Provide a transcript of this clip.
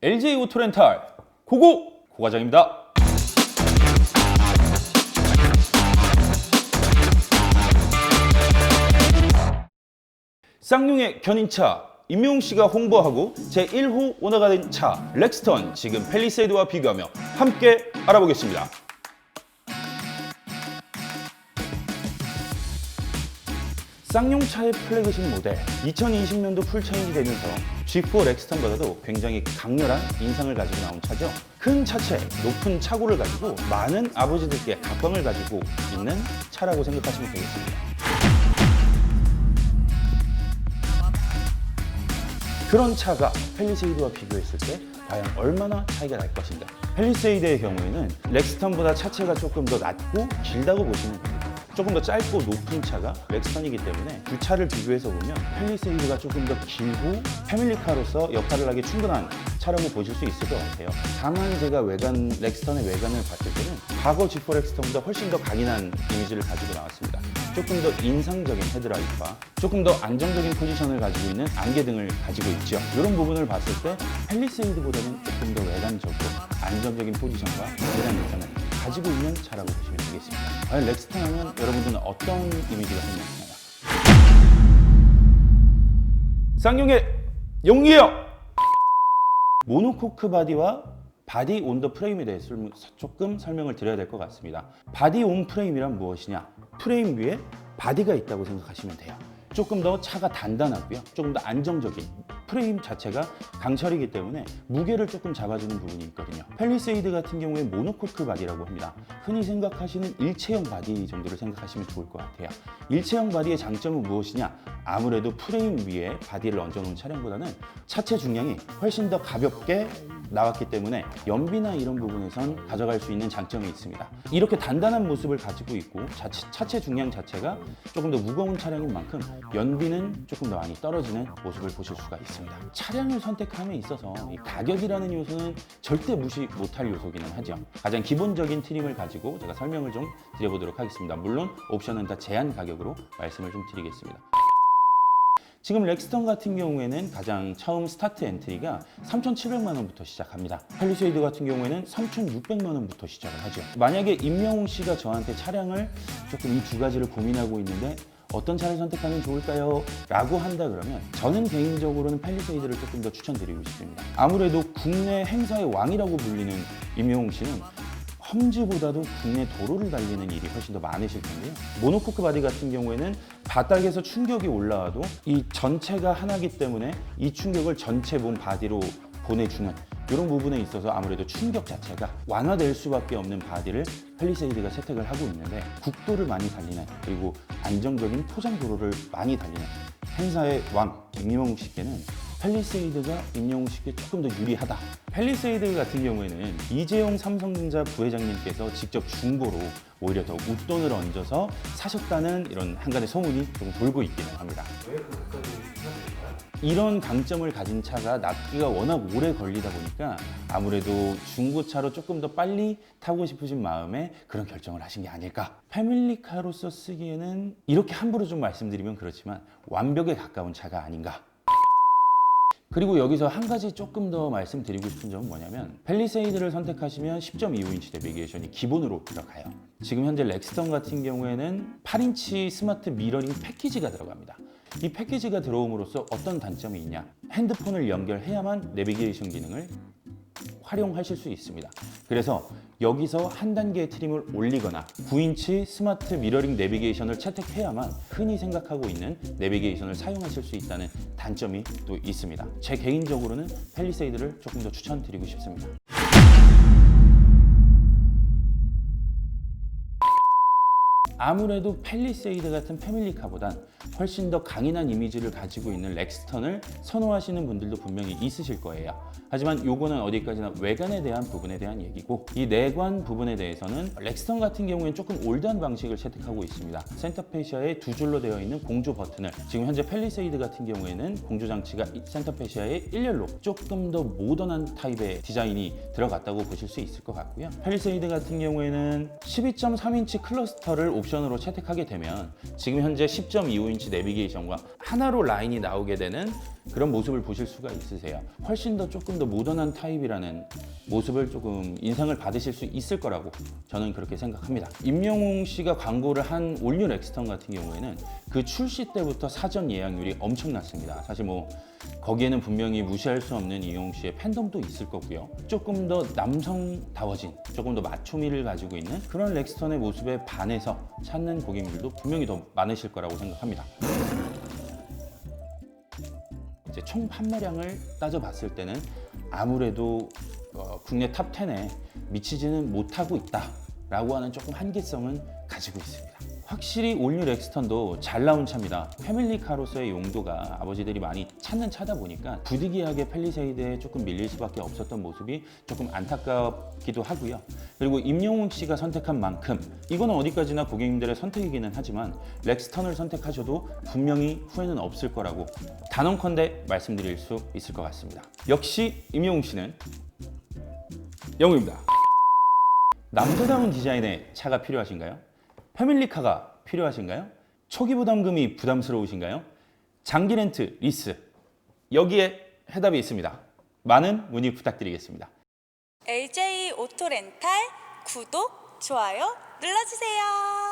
LG 오토렌탈 고고! 고과장입니다. 쌍용의 견인차 임용 씨가 홍보하고 제1호 오너가 된 차 렉스턴, 지금 팰리세이드와 비교하며 함께 알아보겠습니다. 쌍용차의 플래그십 모델 2020년도 풀체인지 되면서 G4 렉스턴보다도 굉장히 강렬한 인상을 가지고 나온 차죠. 큰 차체, 높은 차고를 가지고 많은 아버지들께 각광을 가지고 있는 차라고 생각하시면 되겠습니다. 그런 차가 팰리세이드와 비교했을 때 과연 얼마나 차이가 날 것인가. 팰리세이드의 경우에는 렉스턴보다 차체가 조금 더 낮고 길다고 보시면 됩니다. 조금 더 짧고 높은 차가 렉스턴이기 때문에 두 차를 비교해서 보면 팰리세이드가 조금 더 길고 패밀리카로서 역할을 하기 충분한 차라고 보실 수 있을 것 같아요. 다만 제가 렉스턴의 외관을 봤을 때는 과거 G4 렉스턴보다 훨씬 더 강인한 이미지를 가지고 나왔습니다. 조금 더 인상적인 헤드라이트와 조금 더 안정적인 포지션을 가지고 있는 안개등을 가지고 있죠. 이런 부분을 봤을 때 팰리세이드보다는 조금 더 외관적으로 안정적인 포지션과 대단한 인상을 가지고 있는 차라고 보시면 되겠습니다. 과연 렉스턴 하면 여러분들은 어떤 이미지가 생각나요? 쌍용의 용이에요! 모노코크 바디와 바디 온 더 프레임에 대해서 조금 설명을 드려야 될 것 같습니다. 바디 온 프레임이란 무엇이냐? 프레임 위에 바디가 있다고 생각하시면 돼요. 조금 더 차가 단단하고요. 조금 더 안정적인 프레임 자체가 강철이기 때문에 무게를 조금 잡아주는 부분이 있거든요. 팰리세이드 같은 경우에 모노코크 바디라고 합니다. 흔히 생각하시는 일체형 바디 정도를 생각하시면 좋을 것 같아요. 일체형 바디의 장점은 무엇이냐? 아무래도 프레임 위에 바디를 얹어놓은 차량보다는 차체 중량이 훨씬 더 가볍게 나왔기 때문에 연비나 이런 부분에선 가져갈 수 있는 장점이 있습니다. 이렇게 단단한 모습을 가지고 있고 차체 중량 자체가 조금 더 무거운 차량인 만큼 연비는 조금 더 많이 떨어지는 모습을 보실 수가 있습니다. 차량을 선택함에 있어서 이 가격이라는 요소는 절대 무시 못할 요소기는 하죠. 가장 기본적인 트림을 가지고 제가 설명을 좀 드려보도록 하겠습니다. 물론 옵션은 다 제한 가격으로 말씀을 좀 드리겠습니다. 지금 렉스턴 같은 경우에는 가장 처음 스타트 엔트리가 3,700만 원부터 시작합니다. 팰리세이드 같은 경우에는 3,600만 원부터 시작을 하죠. 만약에 임영웅 씨가 저한테 차량을 조금 이 두 가지를 고민하고 있는데 어떤 차를 선택하면 좋을까요? 라고 한다 그러면 저는 개인적으로는 팰리세이드를 조금 더 추천드리고 싶습니다. 아무래도 국내 행사의 왕이라고 불리는 임영웅 씨는 험지보다도 국내 도로를 달리는 일이 훨씬 더 많으실 텐데요. 모노코크 바디 같은 경우에는 바닥에서 충격이 올라와도 이 전체가 하나이기 때문에 이 충격을 전체 몸 바디로 보내주는 이런 부분에 있어서 아무래도 충격 자체가 완화될 수밖에 없는 바디를 팰리세이드가 채택을 하고 있는데, 국도를 많이 달리는 그리고 안정적인 포장 도로를 많이 달리는 행사의 왕 임영웅 씨께는 팰리세이드가 임영웅 씨께 조금 더 유리하다. 팰리세이드 같은 경우에는 이재용 삼성전자 부회장님께서 직접 중고로 오히려 더 웃돈을 얹어서 사셨다는 이런 한간의 소문이 조금 돌고 있기는 합니다. 왜 그것까지 생각될까요? 이런 강점을 가진 차가 납기가 워낙 오래 걸리다 보니까 아무래도 중고차로 조금 더 빨리 타고 싶으신 마음에 그런 결정을 하신 게 아닐까. 패밀리카로서 쓰기에는 이렇게 함부로 좀 말씀드리면 그렇지만 완벽에 가까운 차가 아닌가. 그리고 여기서 한 가지 조금 더 말씀드리고 싶은 점은 뭐냐면, 팰리세이드를 선택하시면 10.25인치 내비게이션이 기본으로 들어가요. 지금 현재 렉스턴 같은 경우에는 8인치 스마트 미러링 패키지가 들어갑니다. 이 패키지가 들어옴으로써 어떤 단점이 있냐? 핸드폰을 연결해야만 내비게이션 기능을 활용하실 수 있습니다. 그래서 여기서 한 단계의 트림을 올리거나 9인치 스마트 미러링 내비게이션을 채택해야만 흔히 생각하고 있는 내비게이션을 사용하실 수 있다는 단점이 또 있습니다. 제 개인적으로는 팰리세이드를 조금 더 추천드리고 싶습니다. 아무래도 팰리세이드 같은 패밀리카보단 훨씬 더 강인한 이미지를 가지고 있는 렉스턴을 선호하시는 분들도 분명히 있으실 거예요. 하지만 요거는 어디까지나 외관에 대한 부분에 대한 얘기고, 이 내관 부분에 대해서는 렉스턴 같은 경우에는 조금 올드한 방식을 채택하고 있습니다. 센터페시아에 두 줄로 되어 있는 공조 버튼을, 지금 현재 팰리세이드 같은 경우에는 공조 장치가 센터페시아에 일렬로 조금 더 모던한 타입의 디자인이 들어갔다고 보실 수 있을 것 같고요. 팰리세이드 같은 경우에는 12.3인치 클러스터를 옵션으로 채택하게 되면 지금 현재 10.25인치 내비게이션과 하나로 라인이 나오게 되는 그런 모습을 보실 수가 있으세요. 훨씬 더 조금 더 모던한 타입이라는 모습을 조금 인상을 받으실 수 있을 거라고 저는 그렇게 생각합니다. 임영웅 씨가 광고를 한 올뉴 렉스턴 같은 경우에는 그 출시 때부터 사전 예약률이 엄청났습니다. 사실 뭐 거기에는 분명히 무시할 수 없는 이영웅 씨의 팬덤도 있을 거고요. 조금 더 남성다워진, 조금 더 마초미를 가지고 있는 그런 렉스턴의 모습에 반해서 찾는 고객님들도 분명히 더 많으실 거라고 생각합니다. 이제 총 판매량을 따져봤을 때는 아무래도 국내 탑 10에 미치지는 못하고 있다라고 하는 조금 한계성은 가지고 있습니다. 확실히 올뉴 렉스턴도 잘 나온 차입니다. 패밀리카로서의 용도가 아버지들이 많이 찾는 차다 보니까 부득이하게 팰리세이드에 조금 밀릴 수밖에 없었던 모습이 조금 안타깝기도 하고요. 그리고 임영웅 씨가 선택한 만큼 이거는 어디까지나 고객님들의 선택이기는 하지만 렉스턴을 선택하셔도 분명히 후회는 없을 거라고 단언컨대 말씀드릴 수 있을 것 같습니다. 역시 임영웅 씨는 영웅입니다. 남자다운 디자인의 차가 필요하신가요? 패밀리카가 필요하신가요? 초기 부담금이 부담스러우신가요? 장기 렌트, 리스 여기에 해답이 있습니다. 많은 문의 부탁드리겠습니다. LJ 오토렌탈 구독, 좋아요 눌러주세요.